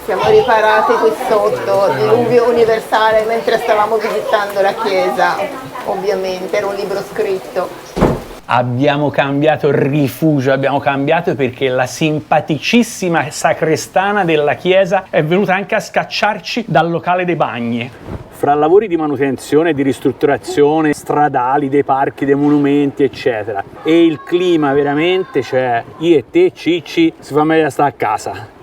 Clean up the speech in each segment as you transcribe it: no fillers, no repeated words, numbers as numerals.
siamo riparati qui sotto, diluvio universale, mentre stavamo visitando la chiesa, ovviamente, era un libro scritto. Abbiamo cambiato rifugio, abbiamo cambiato perché la simpaticissima sacrestana della chiesa è venuta anche a scacciarci dal locale dei bagni. Fra lavori di manutenzione e di ristrutturazione stradali, dei parchi, dei monumenti, eccetera, e il clima veramente, cioè, io e te, Cicci, si fa meglio stare a casa.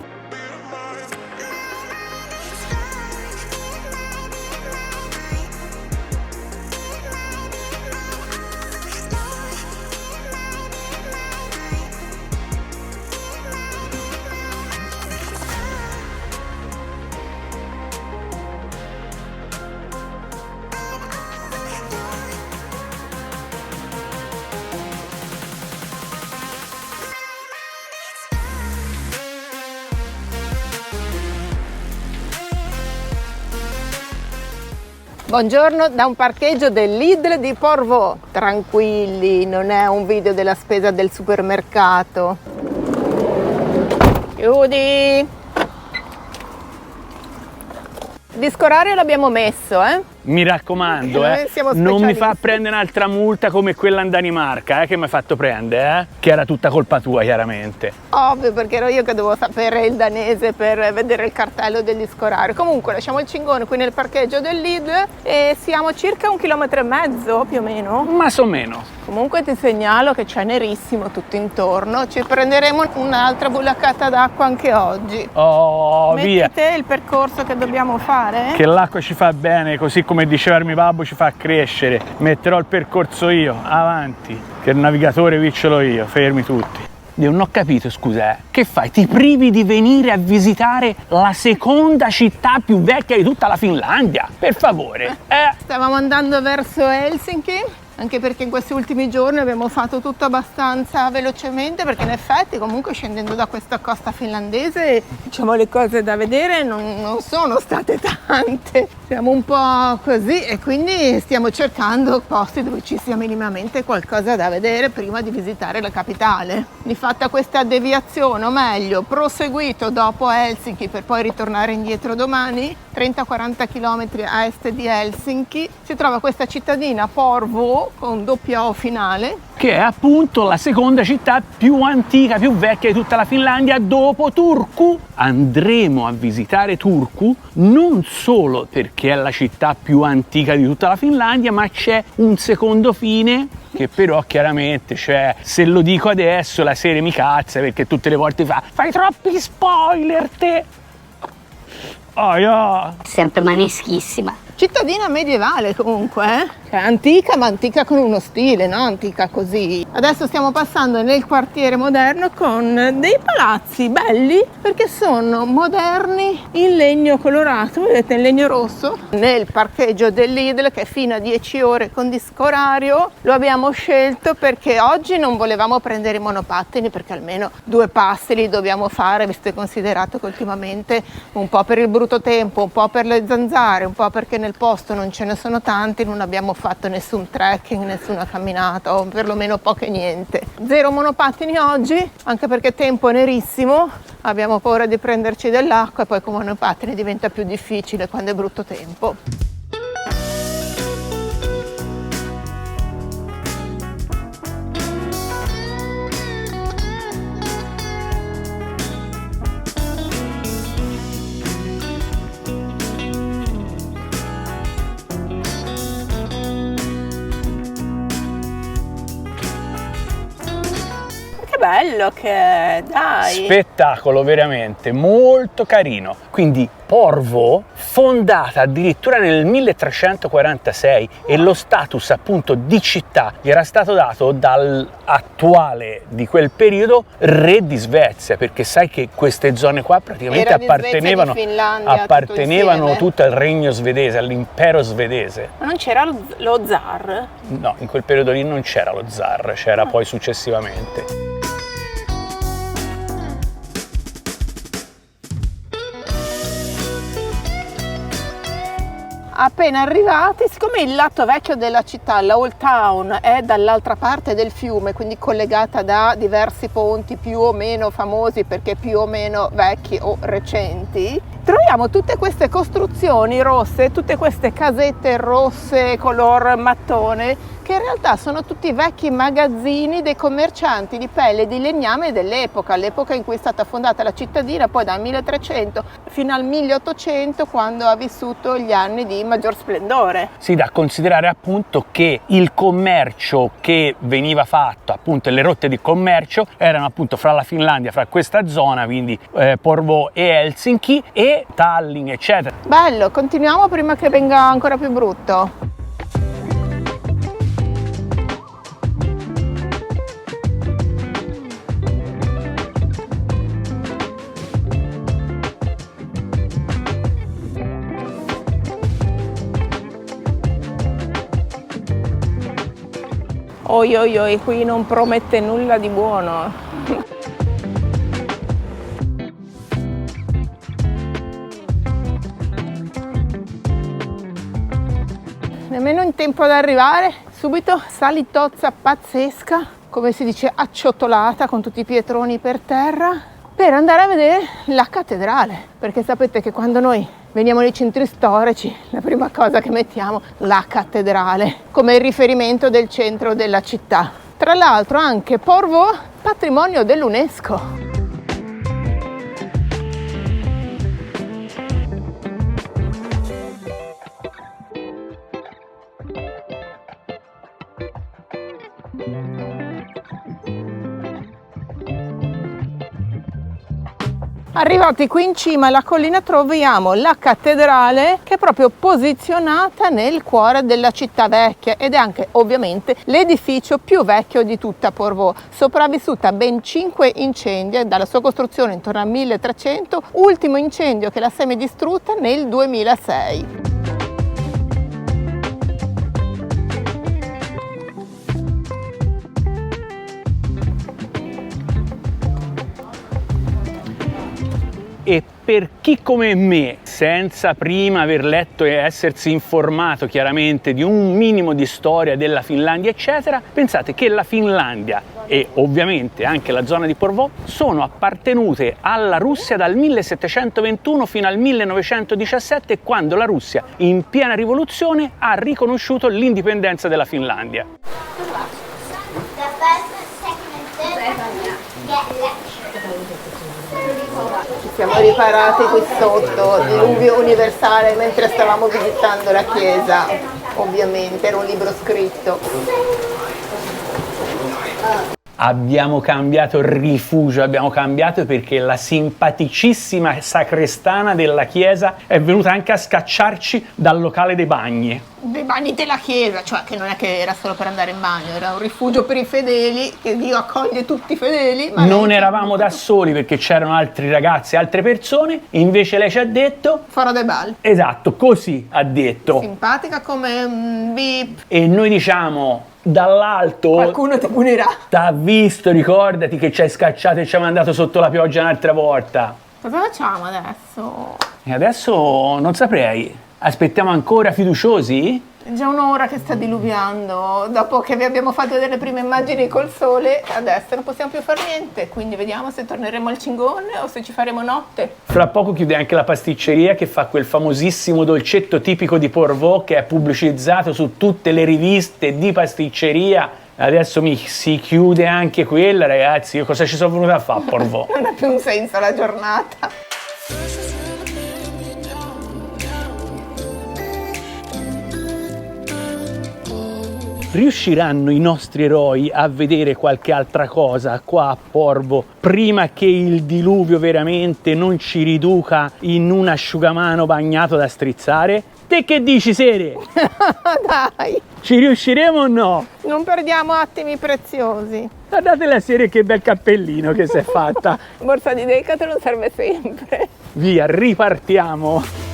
Buongiorno da un parcheggio del Lidl di Porvoo. Tranquilli, non è un video della spesa del supermercato. Chiudi! Il disco orario l'abbiamo messo, Mi raccomando, non mi fa prendere un'altra multa come quella in Danimarca, che mi hai fatto prendere, che era tutta colpa tua, chiaramente. Ovvio, perché ero io che dovevo sapere il danese per vedere il cartello del disco orario. Comunque lasciamo il cingone qui nel parcheggio del Lidl e siamo circa 1,5 chilometri più o meno. Más o meno. Comunque ti segnalo che c'è nerissimo tutto intorno, ci prenderemo un'altra bullacata d'acqua anche oggi. Oh, Metti via! te il percorso che dobbiamo fare? Che l'acqua ci fa bene, così come diceva il mio babbo ci fa crescere. Metterò il percorso io, avanti, che il navigatore qui ce l'ho io, fermi tutti. Io non ho capito, scusa, che fai? Ti privi di venire a visitare la seconda città più vecchia di tutta la Finlandia? Per favore, Stavamo andando verso Helsinki, anche perché in questi ultimi giorni abbiamo fatto tutto abbastanza velocemente, perché in effetti comunque scendendo da questa costa finlandese, diciamo, le cose da vedere non sono state tante. Siamo un po' così e quindi stiamo cercando posti dove ci sia minimamente qualcosa da vedere prima di visitare la capitale. Di fatta questa deviazione, o meglio, proseguito dopo Helsinki per poi ritornare indietro domani, 30-40 km a est di Helsinki, si trova questa cittadina Porvoo con doppia O finale, che è appunto la seconda città più antica, più vecchia di tutta la Finlandia dopo Turku. Andremo a visitare Turku non solo perché è la città più antica di tutta la Finlandia, ma c'è un secondo fine che però chiaramente, cioè, se lo dico adesso la serie mi cazza perché tutte le volte fai troppi spoiler te. Oh, yeah. Sempre maneschissima. Cittadina medievale comunque, cioè antica, ma antica con uno stile, no? Antica così. Adesso stiamo passando nel quartiere moderno con dei palazzi belli perché sono moderni in legno colorato, vedete, in legno rosso. Nel parcheggio del Lidl, che è fino a 10 ore con disco orario, lo abbiamo scelto perché oggi non volevamo prendere i monopattini, perché almeno 2 passi li dobbiamo fare, visto e considerato che ultimamente un po' per il brutto tempo, un po' per le zanzare, un po' perché nel posto non ce ne sono tanti, non abbiamo fatto nessun trekking, nessuna camminata, o perlomeno poche niente. 0 monopattini oggi, anche perché tempo nerissimo, abbiamo paura di prenderci dell'acqua e poi con monopattini diventa più difficile quando è brutto tempo. Bello che è, dai! Spettacolo veramente molto carino. Quindi Porvoo, fondata addirittura nel 1346, e lo status appunto di città gli era stato dato dall'attuale di quel periodo re di Svezia, perché sai che queste zone qua praticamente appartenevano tutte al regno svedese, all'impero svedese. Ma non c'era lo zar? No, in quel periodo lì non c'era lo zar, c'era poi successivamente. Appena arrivati, siccome il lato vecchio della città, la Old Town, è dall'altra parte del fiume, quindi collegata da diversi ponti più o meno famosi perché più o meno vecchi o recenti, troviamo tutte queste costruzioni rosse, tutte queste casette rosse color mattone, che in realtà sono tutti vecchi magazzini dei commercianti di pelle e di legname dell'epoca, l'epoca in cui è stata fondata la cittadina, poi dal 1300 fino al 1800, quando ha vissuto gli anni di maggior splendore. Sì, da considerare appunto che il commercio che veniva fatto, appunto le rotte di commercio, erano appunto fra la Finlandia, fra questa zona, quindi Porvoo e Helsinki e Tallinn, eccetera. Bello, continuiamo prima che venga ancora più brutto. Oi oi oi, qui non promette nulla di buono. Nemmeno in tempo ad arrivare, subito salitozza pazzesca, come si dice acciottolata con tutti i pietroni per terra, per andare a vedere la cattedrale, perché sapete che quando noi veniamo nei centri storici, la prima cosa che mettiamo è la cattedrale come riferimento del centro della città. Tra l'altro anche Porvoo, patrimonio dell'UNESCO. Arrivati qui in cima alla collina troviamo la cattedrale, che è proprio posizionata nel cuore della città vecchia ed è anche ovviamente l'edificio più vecchio di tutta Porvoo, sopravvissuta a ben 5 incendi dalla sua costruzione intorno al 1300, ultimo incendio che l'ha semidistrutta nel 2006. E per chi come me, senza prima aver letto e essersi informato chiaramente di un minimo di storia della Finlandia, eccetera, pensate che la Finlandia e ovviamente anche la zona di Porvoo sono appartenute alla Russia dal 1721 fino al 1917, quando la Russia, in piena rivoluzione, ha riconosciuto l'indipendenza della Finlandia. Ci siamo riparati qui sotto, diluvio universale, mentre stavamo visitando la chiesa, ovviamente era un libro scritto. Abbiamo cambiato rifugio, abbiamo cambiato perché la simpaticissima sacrestana della chiesa è venuta anche a scacciarci dal locale dei bagni. Dei bagni della chiesa, cioè che non è che era solo per andare in bagno, era un rifugio per i fedeli, che Dio accoglie tutti i fedeli. Ma non eravamo da soli perché c'erano altri ragazzi, altre persone, invece lei ci ha detto... Fora dai bal. Esatto, così ha detto. Simpatica come un bip. E noi diciamo... Dall'alto Qualcuno ti punirà. T'ha visto, ricordati che ci hai scacciato e ci hai mandato sotto la pioggia un'altra volta. Cosa facciamo adesso? E adesso non saprei. Aspettiamo ancora fiduciosi? È già un'ora che sta diluviando, dopo che vi abbiamo fatto delle prime immagini col sole, adesso non possiamo più fare niente, quindi vediamo se torneremo al cingone o se ci faremo notte. Fra poco chiude anche la pasticceria che fa quel famosissimo dolcetto tipico di Porvoo che è pubblicizzato su tutte le riviste di pasticceria. Adesso si chiude anche quella, ragazzi. Io cosa ci sono venuto a fare a Porvoo? Non ha più un senso la giornata. Riusciranno i nostri eroi a vedere qualche altra cosa qua a Porvoo prima che il diluvio veramente non ci riduca in un asciugamano bagnato da strizzare? Te che dici, Sere? Dai! Ci riusciremo o no? Non perdiamo attimi preziosi. Guardate la Sere che bel cappellino che si è fatta. Borsa di Decathlon serve sempre. Via, ripartiamo.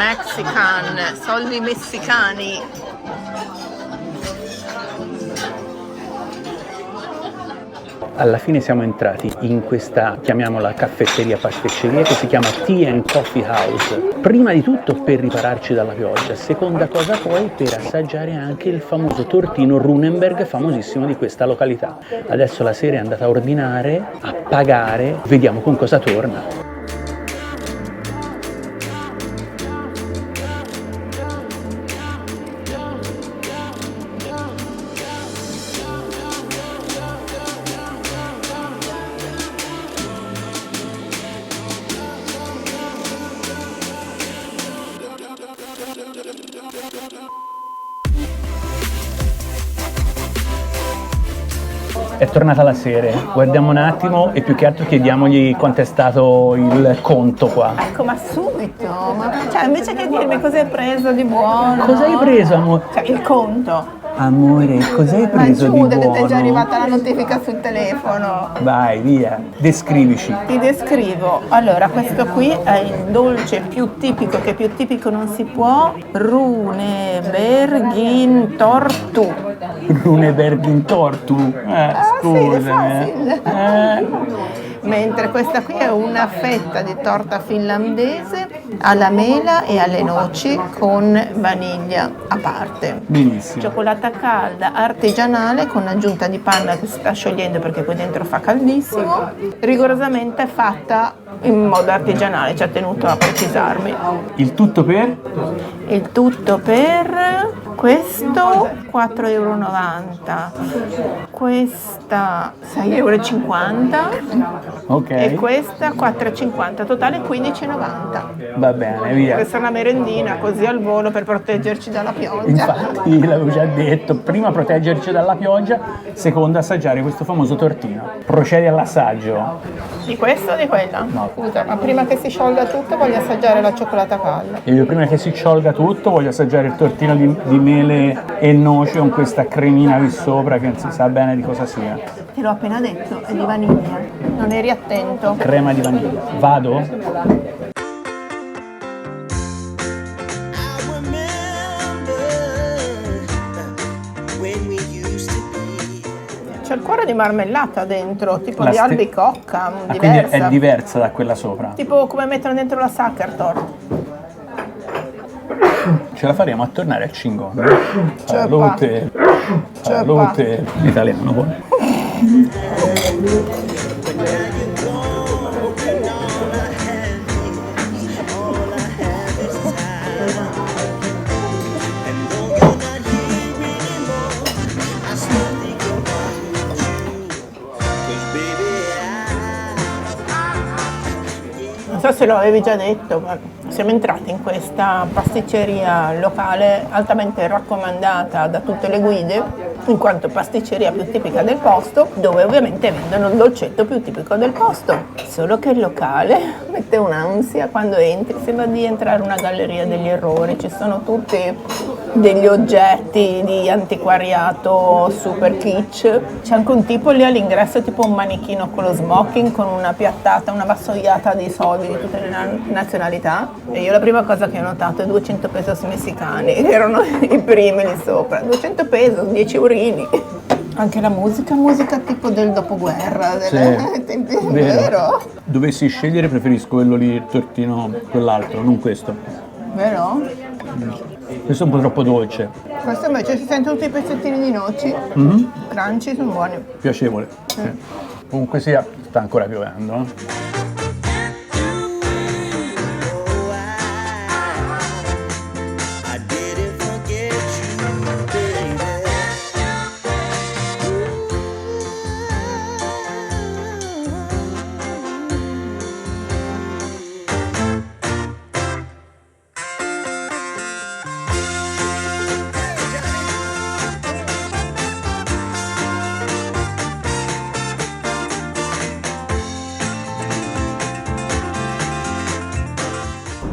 Mexican, soldi messicani. Alla fine siamo entrati in questa, chiamiamola caffetteria pasticceria, che si chiama Tea and Coffee House. Prima di tutto per ripararci dalla pioggia, seconda cosa poi per assaggiare anche il famoso tortino Runenberg, famosissimo di questa località. Adesso la sera è andata a ordinare, a pagare, vediamo con cosa torna. È tornata la sera, guardiamo un attimo e più che altro chiediamogli quanto è stato il conto qua. Ecco, ma subito, cioè invece che dirmi cosa hai preso di buono. Cosa hai preso, amore? Cioè il conto. Amore, cosa hai preso di chiude buono? che ti è già arrivata la notifica sul telefono. Vai, via, descrivici. Ti descrivo. Allora, questo qui è il dolce più tipico, che più tipico non si può, Runebergin Tortu. Runebergin Tortu? Scusami. Sì, è facile. Mentre questa qui è una fetta di torta finlandese alla mela e alle noci con vaniglia a parte. Benissimo. Cioccolata calda artigianale con aggiunta di panna che si sta sciogliendo perché qui dentro fa caldissimo, rigorosamente fatta in modo artigianale, ci ha tenuto a precisarmi. Il tutto per? Il tutto per questo 4,90 €, questa 6,50 € Ok. e questa 4,50 €, totale 15,90 €. Va bene, via. Questa è una merendina così al volo per proteggerci dalla pioggia. Infatti, l'avevo già detto, prima proteggerci dalla pioggia, seconda assaggiare questo famoso tortino. Procedi all'assaggio. Di questo o di quella? No. Scusa, ma prima che si sciolga tutto voglio assaggiare la cioccolata calda. E io prima che si sciolga tutto voglio assaggiare il tortino di mele e noce con questa cremina qui sopra che non si sa bene di cosa sia. Te l'ho appena detto, è di vaniglia. Non eri attento. Crema di vaniglia. Vado? C'è il cuore di marmellata dentro, tipo La di ste- albicocca, Quindi diversa. è diversa da quella sopra. Tipo come mettono dentro la Sackertorte. Ce la faremo a tornare a Cingon. Ceppa. Salute. Salute. Italiano, buono. Non so se lo avevi già detto, ma siamo entrati in questa pasticceria locale altamente raccomandata da tutte le guide, in quanto pasticceria più tipica del posto, dove ovviamente vendono il dolcetto più tipico del posto. Solo che il locale mette un'ansia quando entri, sembra di entrare in una galleria degli errori, ci sono tutti degli oggetti di antiquariato super kitsch. C'è anche un tipo lì all'ingresso, tipo un manichino con lo smoking, con una piattata, una vassoiata di soldi di tutte le nazionalità. E io la prima cosa che ho notato è 200 pesos messicani, che erano i primi lì sopra. 200 pesos, 10 eurini. Anche la musica tipo del dopoguerra, vero? Dovessi scegliere preferisco quello lì, il tortino, quell'altro, non questo. Vero? Questo è un po' troppo dolce. Questo invece si sentono tutti i pezzettini di noci, crunchy, sono buoni. Piacevole. Sì. Comunque sia, sta ancora piovendo.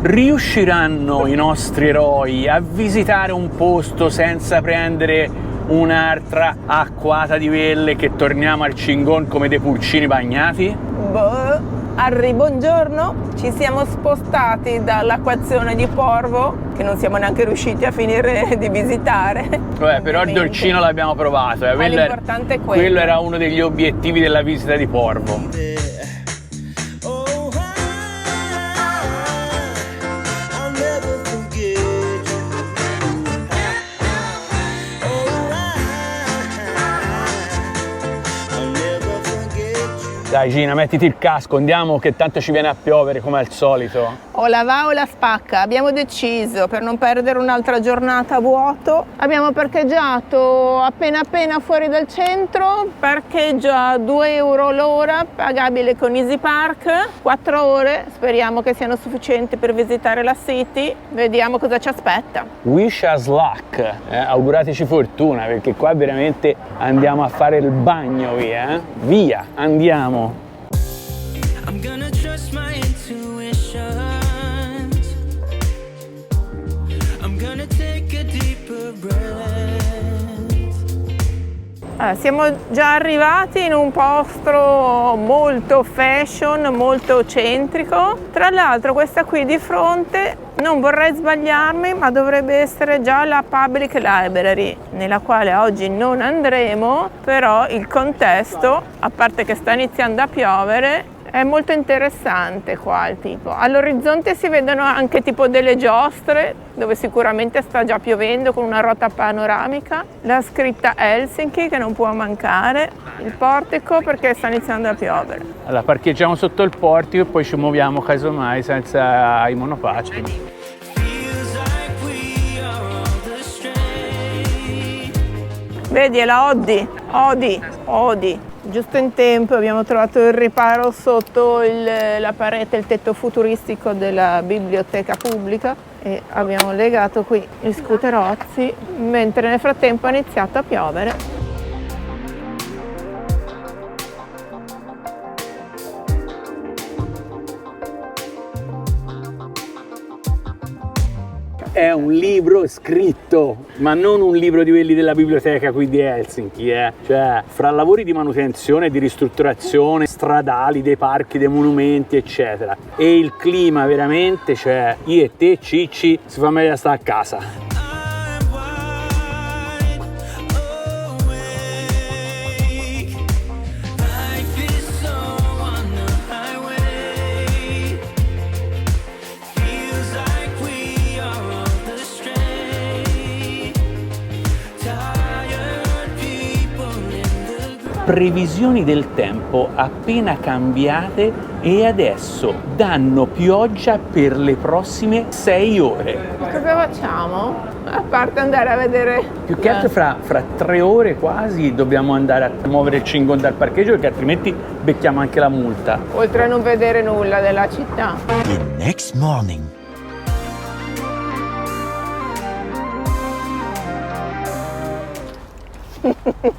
Riusciranno i nostri eroi a visitare un posto senza prendere un'altra acquata di velle che torniamo al Cingon come dei pulcini bagnati? Boh, a Harry, buongiorno. Ci siamo spostati dall'acquazione di Porvo, che non siamo neanche riusciti a finire di visitare. Però il dolcino l'abbiamo provato. L'importante è quello era uno degli obiettivi della visita di Porvo. Dai Gina, mettiti il casco, andiamo che tanto ci viene a piovere come al solito. O la va o la spacca. Abbiamo deciso, per non perdere un'altra giornata a vuoto, abbiamo parcheggiato appena fuori dal centro, parcheggio a 2 euro l'ora, pagabile con Easy Park, 4 ore, speriamo che siano sufficienti per visitare la City, vediamo cosa ci aspetta. Wish us luck, augurateci fortuna, perché qua veramente andiamo a fare il bagno via, andiamo. I'm gonna trust my intuitions. I'm gonna take a deeper breath. Siamo già arrivati in un posto molto fashion, molto centrico. Tra l'altro questa qui di fronte, non vorrei sbagliarmi, ma dovrebbe essere già la Public Library, nella quale oggi non andremo, però il contesto, a parte che sta iniziando a piovere, è molto interessante qua il tipo. All'orizzonte si vedono anche tipo delle giostre, dove sicuramente sta già piovendo, con una rota panoramica, la scritta Helsinki che non può mancare, il portico perché sta iniziando a piovere. Allora parcheggiamo sotto il portico e poi ci muoviamo casomai senza i monopattini. Vedi, è la Odi. Giusto in tempo abbiamo trovato il riparo sotto la parete, il tetto futuristico della biblioteca pubblica e abbiamo legato qui gli scooterozzi, mentre nel frattempo ha iniziato a piovere. È un libro scritto, ma non un libro di quelli della biblioteca qui di Helsinki, cioè fra lavori di manutenzione, di ristrutturazione, stradali, dei parchi, dei monumenti, eccetera. E il clima veramente, cioè io e te, Cicci, si fa meglio a stare a casa. Previsioni del tempo appena cambiate e adesso danno pioggia per le prossime 6 ore. Cosa facciamo? A parte andare a vedere... Più che altro fra 3 ore quasi dobbiamo andare a muovere il cingon dal parcheggio, perché altrimenti becchiamo anche la multa. Oltre a non vedere nulla della città. The next morning.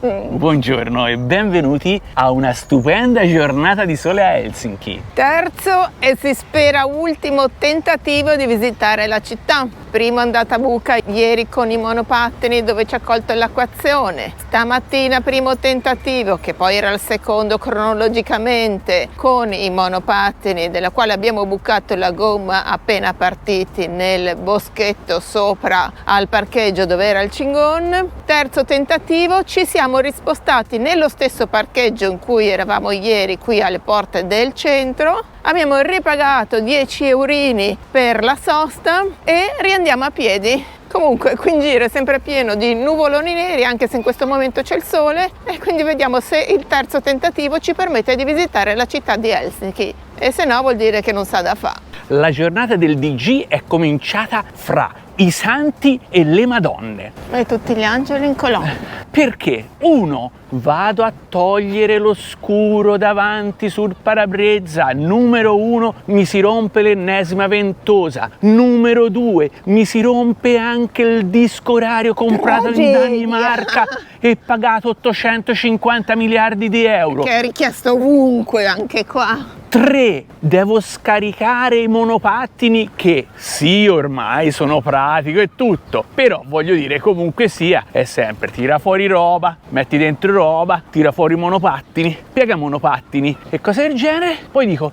Buongiorno e benvenuti a una stupenda giornata di sole a Helsinki. Terzo e si spera ultimo tentativo di visitare la città. Primo andata a buca ieri con i monopattini dove ci ha colto l'acquazione. Stamattina primo tentativo, che poi era il secondo cronologicamente, con i monopattini della quale abbiamo bucato la gomma appena partiti nel boschetto sopra al parcheggio dove era il cingon. Terzo tentativo, ci siamo rispostati nello stesso parcheggio in cui eravamo ieri qui alle porte del centro. Abbiamo ripagato 10 eurini per la sosta e riandiamo a piedi. Comunque qui in giro è sempre pieno di nuvoloni neri, anche se in questo momento c'è il sole, e quindi vediamo se il terzo tentativo ci permette di visitare la città di Helsinki, e se no vuol dire che non sa da fare. La giornata del DG è cominciata fra i santi e le madonne. E tutti gli angeli in colonna. Perché? 1. Vado a togliere lo scuro davanti sul parabrezza. Numero 1. Mi si rompe l'ennesima ventosa. Numero 2. Mi si rompe anche il disco orario comprato in Danimarca e pagato 850 miliardi di euro. Che è richiesto ovunque, anche qua. 3. Devo scaricare i monopattini che sì, ormai sono pratico e tutto, però voglio dire, comunque sia, è sempre tira fuori roba, metti dentro roba, tira fuori i monopattini, piega monopattini e cose del genere. Poi dico,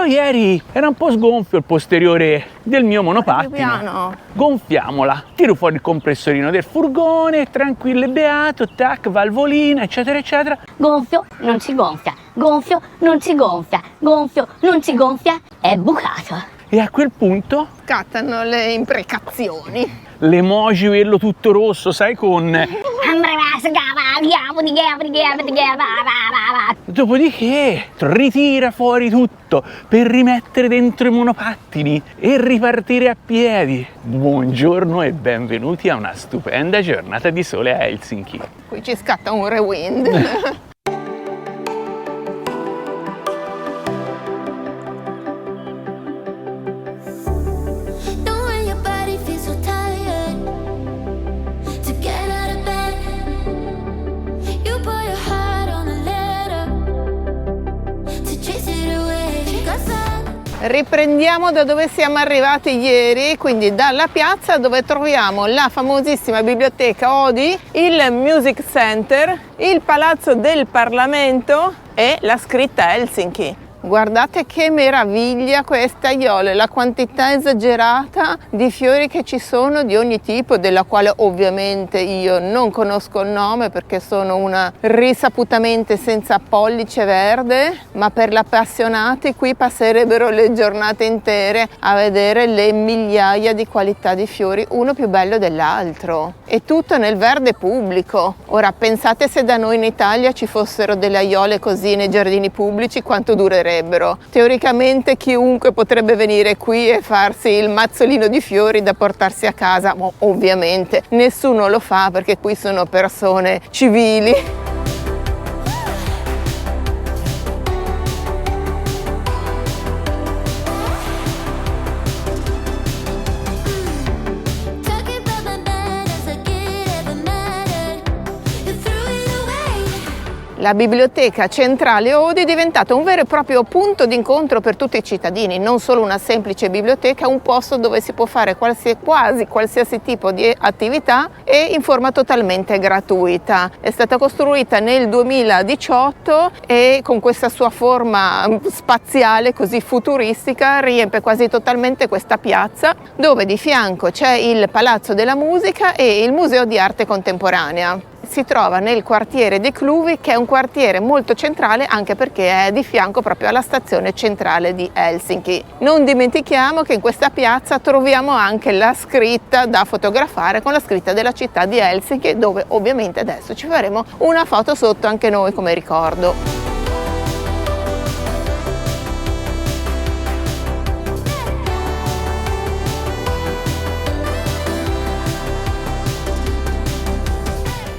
Però ieri era un po' sgonfio il posteriore del mio monopattino. Piano. Gonfiamola, tiro fuori il compressorino del furgone, tranquillo e beato, tac, valvolina, eccetera, eccetera. Gonfio, non si gonfia. Gonfio, non si gonfia. Gonfio, non si gonfia. È bucato. E a quel punto Scattano le imprecazioni. l'emoji quello tutto rosso, sai, con... Dopodiché ritira fuori tutto per rimettere dentro i monopattini e ripartire a piedi. Buongiorno e benvenuti a una stupenda giornata di sole a Helsinki. Qui ci scatta un rewind. Knowing your body feels so tired to get out of bed. You put your heart on a letter to chase it away. 'Cause Riprendiamo da dove siamo arrivati ieri, quindi dalla piazza dove troviamo la famosissima biblioteca Oodi, il Music Center, il Palazzo del Parlamento e la scritta Helsinki. Guardate che meraviglia questa aiole, la quantità esagerata di fiori che ci sono di ogni tipo, della quale ovviamente io non conosco il nome perché sono una risaputamente senza pollice verde, ma per gli appassionati qui passerebbero le giornate intere a vedere le migliaia di qualità di fiori, uno più bello dell'altro, e tutto nel verde pubblico. Ora pensate se da noi in Italia ci fossero delle aiole così nei giardini pubblici, quanto durerebbe. Teoricamente chiunque potrebbe venire qui e farsi il mazzolino di fiori da portarsi a casa, ma ovviamente nessuno lo fa perché qui sono persone civili. talking about my man as if it ever mattered. You threw it away. La biblioteca centrale Oodi è diventata un vero e proprio punto d'incontro per tutti i cittadini, non solo una semplice biblioteca, un posto dove si può fare quasi qualsiasi tipo di attività e in forma totalmente gratuita. È stata costruita nel 2018 e con questa sua forma spaziale così futuristica riempie quasi totalmente questa piazza, dove di fianco c'è il Palazzo della Musica e il Museo di Arte Contemporanea. Si trova nel quartiere di Cluvi, che è un quartiere molto centrale anche perché è di fianco proprio alla stazione centrale di Helsinki. Non dimentichiamo che in questa piazza troviamo anche la scritta da fotografare con la scritta della città di Helsinki, dove ovviamente adesso ci faremo una foto sotto anche noi come ricordo.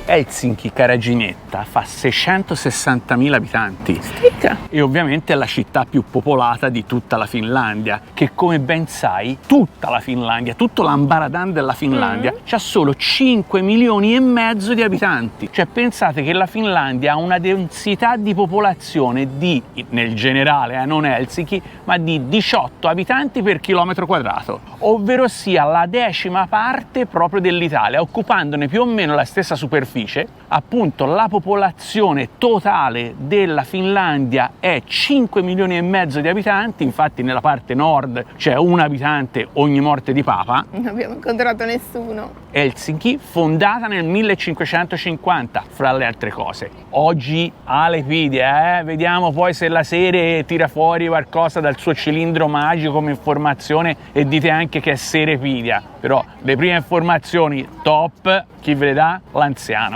Helsinki, cara Ginetta, fa 660.000 abitanti. Spicca. E ovviamente è la città più popolata di tutta la Finlandia, che come ben sai, tutta la Finlandia, tutto l'ambaradan della Finlandia, c'ha solo 5 milioni e mezzo di abitanti. Cioè pensate che la Finlandia ha una densità di popolazione di, nel generale, non Helsinki, ma di 18 abitanti per chilometro quadrato, ovvero sia la 10ª parte proprio dell'Italia, occupandone più o meno la stessa superficie. Appunto la popolazione totale della Finlandia è 5 milioni e mezzo di abitanti, infatti nella parte nord c'è un abitante ogni morte di papa. Non abbiamo incontrato nessuno. Helsinki, fondata nel 1550, fra le altre cose. Oggi ha le fide, vediamo poi se la Sere tira fuori qualcosa dal suo cilindro magico come informazione e dite anche che è Serepidia. Però le prime informazioni top, chi ve le dà? L'anziano.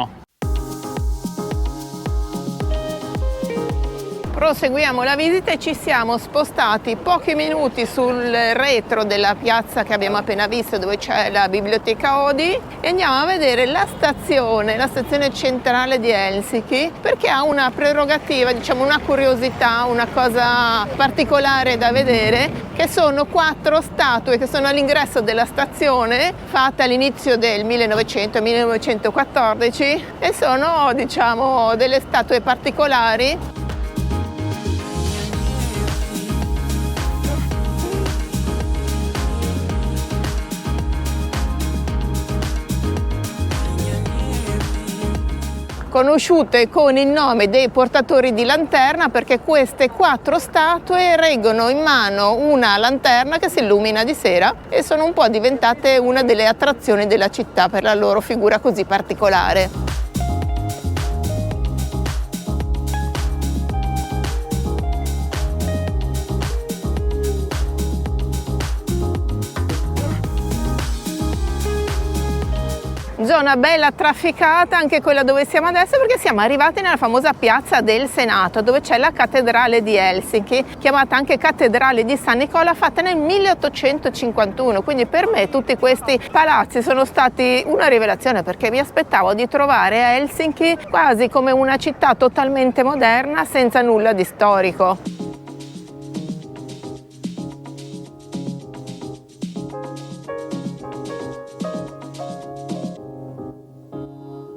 Proseguiamo la visita e ci siamo spostati pochi minuti sul retro della piazza che abbiamo appena visto, dove c'è la biblioteca Oodi, e andiamo a vedere la stazione centrale di Helsinki, perché ha una prerogativa, diciamo una curiosità, una cosa particolare da vedere, che sono 4 statue che sono all'ingresso della stazione, fatte all'inizio del 1900-1914, e sono, diciamo, delle statue particolari. conosciute con il nome dei portatori di lanterna, perché queste 4 statue reggono in mano una lanterna che si illumina di sera e sono un po' diventate una delle attrazioni della città per la loro figura così particolare. Zona bella trafficata, anche quella dove siamo adesso, perché siamo arrivati nella famosa piazza del Senato, dove c'è la cattedrale di Helsinki, chiamata anche cattedrale di San Nicola, fatta nel 1851. Quindi per me tutti questi palazzi sono stati una rivelazione, perché mi aspettavo di trovare a Helsinki quasi come una città totalmente moderna, senza nulla di storico.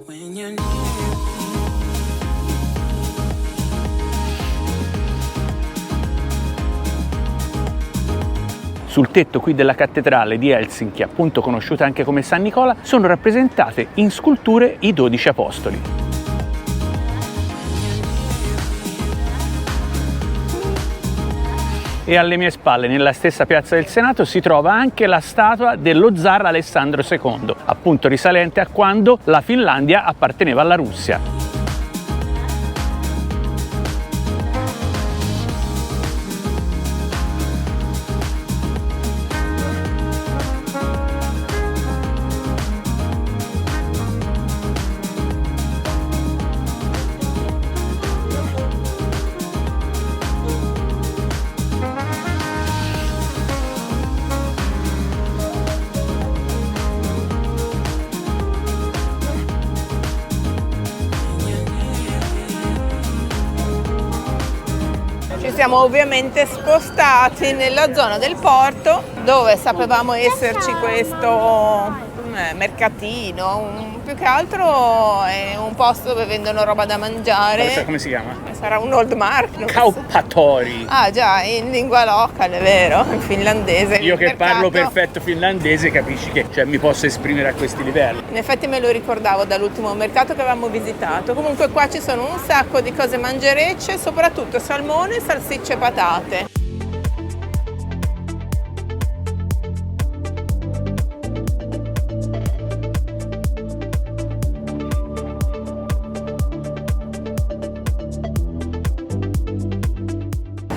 When you're Sul tetto qui della cattedrale di Helsinki, appunto conosciuta anche come San Nicola, sono rappresentate in sculture i 12 apostoli. E alle mie spalle, nella stessa piazza del Senato, si trova anche la statua dello zar Alessandro II, appunto risalente a quando la Finlandia apparteneva alla Russia. Siamo ovviamente spostati nella zona del porto, dove sapevamo esserci questo mercatino, più che altro è un posto dove vendono roba da mangiare. Come si chiama? Sarà un old mark. Kauppatori. Ah già, in lingua local, è vero, in finlandese. Io che Mercato. parlo perfetto finlandese capisci che mi posso esprimere a questi livelli. In effetti me lo ricordavo dall'ultimo mercato che avevamo visitato. Comunque qua ci sono un sacco di cose mangerecce, soprattutto salmone, salsicce e patate.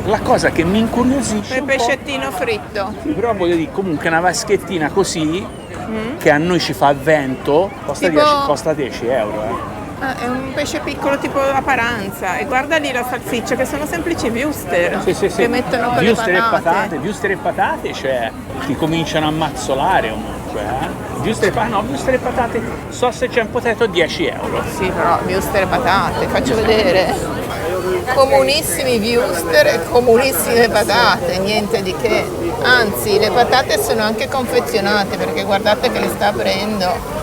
La cosa che mi incuriosisce Il pescettino fritto. però voglio dire, comunque una vaschetina così che a noi ci fa vento costa, Tipo- 10, costa 10 euro. È un pesce piccolo tipo la paranza. E guarda lì la salsiccia, che sono semplici wuster. Che mettono con Wuster le patate. Wuster e patate, cioè ti cominciano a mazzolare comunque. Wuster e patate, sausage and potato 10 euro. Sì, però wuster e patate, faccio vedere. Comunissimi wuster e comunissime patate, niente di che. Anzi, le patate sono anche confezionate, perché guardate che le sta aprendo.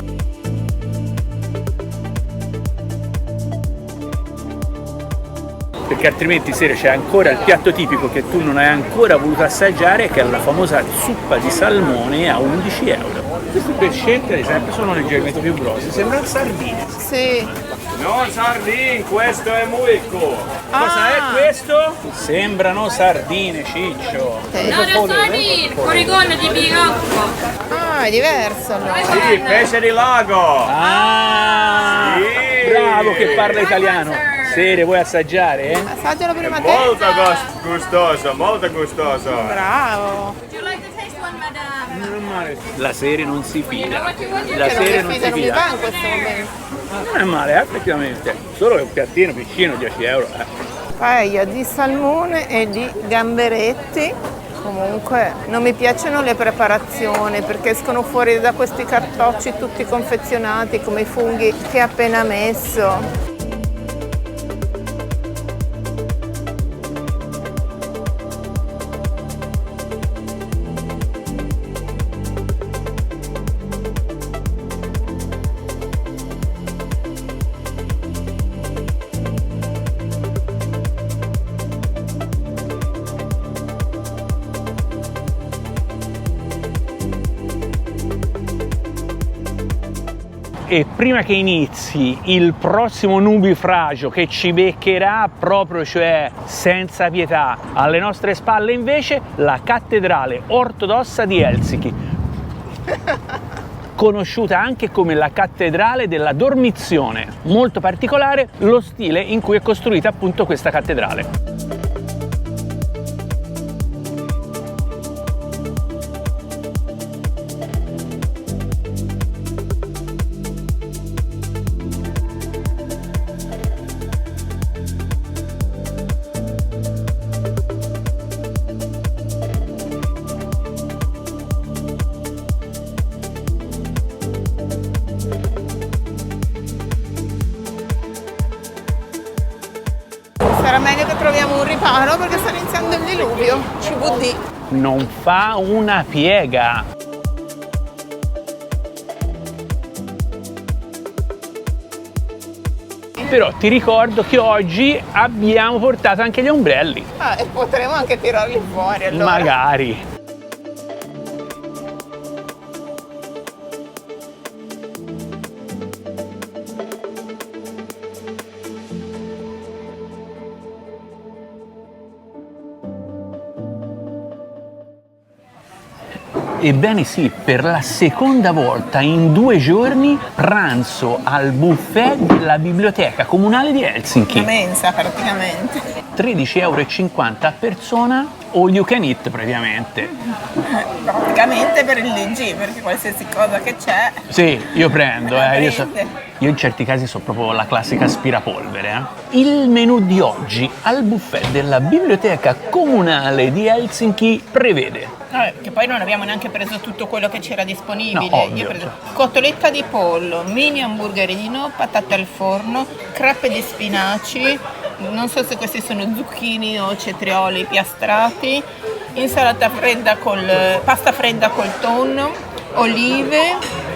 Perché altrimenti sera c'è ancora il piatto tipico che tu non hai ancora voluto assaggiare, che è la famosa zuppa di salmone a 11 euro. Questi pescetti ad esempio sono leggermente più grossi, sembrano sardine. Sì. Non sardine, questo è muicco. Cosa è questo? Sembrano sardine, Ciccio. No, non sardine, coricone di bigocco. Ah, è diverso allora. Sì, pesce di lago. Ah! Sì. Bravo che parla italiano. Sere, vuoi assaggiare? Assaggialo prima te. Molto gustoso, molto gustoso. Bravo. Would you like to taste one, madame? La Sere non si fida. La Che non Sere mi non si fida, non mi va fida. in questo momento. Non è male, effettivamente. Solo che un piattino piccino, 10 euro. Paella di salmone e di gamberetti. Comunque non mi piacciono le preparazioni, perché escono fuori da questi cartocci tutti confezionati come i funghi che ha appena messo. E prima che inizi il prossimo nubifragio che ci beccherà proprio, cioè senza pietà, alle nostre spalle invece la cattedrale ortodossa di Helsinki, conosciuta anche come la cattedrale della dormizione. Molto particolare lo stile in cui è costruita appunto questa cattedrale. Sarà meglio che troviamo un riparo perché sta iniziando il diluvio. CVD. Non fa una piega. Però ti ricordo che oggi abbiamo portato anche gli ombrelli. E potremo anche tirarli fuori allora. Magari. Ebbene sì, per la seconda volta in 2 giorni pranzo al buffet della biblioteca comunale di Helsinki. Una mensa praticamente. 13,50 € a persona, all you can eat praticamente. Praticamente per il DG, perché qualsiasi cosa che c'è. Sì, io prendo, io prende. in certi casi sono proprio la classica aspirapolvere. Il menù di oggi al buffet della biblioteca comunale di Helsinki prevede Che poi non abbiamo neanche preso tutto quello che c'era disponibile. No, ovvio, Io ho preso cioè. cotoletta di pollo, mini hamburgerini, patate al forno, crepe di spinaci, non so se questi sono zucchini o cetrioli piastrati, insalata fredda pasta fredda col tonno, olive.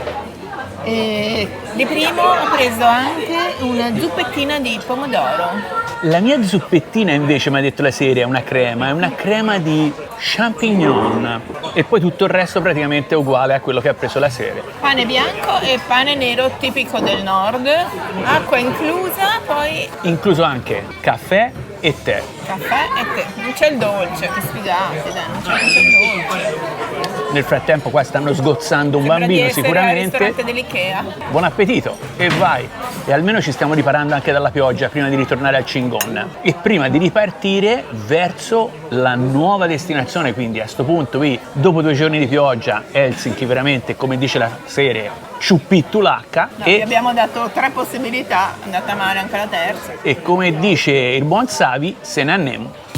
E di primo ho preso anche una zuppettina di pomodoro. La mia zuppettina invece, mi ha detto la serie, è una crema di champignon e poi tutto il resto praticamente è uguale a quello che ha preso la serie. Pane bianco e pane nero tipico del nord, acqua inclusa, poi Incluso anche caffè e tè. caffè e tè. Non c'è il dolce, che sfigati, dai, non c'è il dolce. Nel frattempo qua stanno sgozzando un Sembra bambino di essere al sicuramente. ristorante dell'Ikea. Buon appetito e vai! E almeno ci stiamo riparando anche dalla pioggia prima di ritornare al Chingon e prima di ripartire verso la nuova destinazione. Quindi a sto punto qui, dopo 2 giorni di pioggia, Helsinki veramente, come dice la serie, ciuppitulacca. No, vi abbiamo dato 3 possibilità, è andata male anche la terza. E come dice il buon Savi, se ne andiamo.